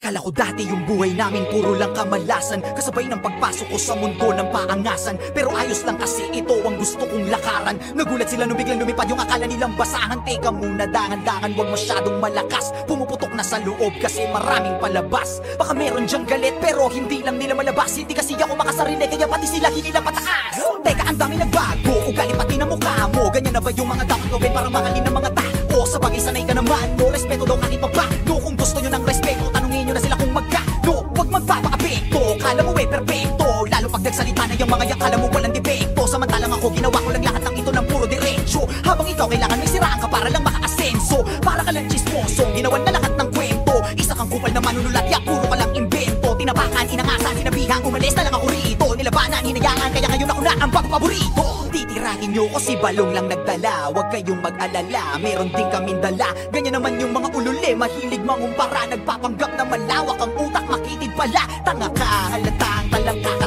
Kala ko dati yung buhay namin puro lang kamalasan, kasabay ng pagpasok ko sa mundo ng paangasan. Pero ayos lang kasi ito ang gusto kong lakaran. Nagulat sila nung biglang lumipad yung akala nilang basahan. Teka muna, dangan-dangan, wag masyadong malakas. Pumuputok na sa loob kasi maraming palabas. Baka meron dyang galit pero hindi lang nila malabas. Hindi kasi ako makasarili kaya pati sila hindi na pataas. Teka, ang dami nagbago, ugali pati na mukha mo. Ganyan na ba yung mga dapat gawin para mahalin ng mga tao? Sa bagay sanay ka naman, no respeto daw kahit paano. Kung gusto nyo ng respeto, tanungin nyo na sila kung magkano. Huwag magpapakapekto, kala mo perfecto. Lalo pag nagsalita na yung mga yan, kala mo walang depekto. Samantalang ako, ginawa ko lang lahat ng ito ng puro diretso. Habang ikaw kailangan may siraan ka para lang makaasenso. Para ka lang chismoso, ginawan na lahat ng kwento. Isa kang kupal na manunulat, ya puro ka lang invento. Tinapakan, inangasan, sinabihan, umalis na lang ako rito. Nilabanan, hinayaan, kaya ngayon ako na ang paborito. Titirahin nyo ko si Balong lang nagdala. Huwag kayong mag-alala, meron din kaming dala. Ganyan naman yung mga ulule, mahilig mangumpara. Nagpapanggap na malawak ang utak, makitid pala. Tanga ka, halatang talangka.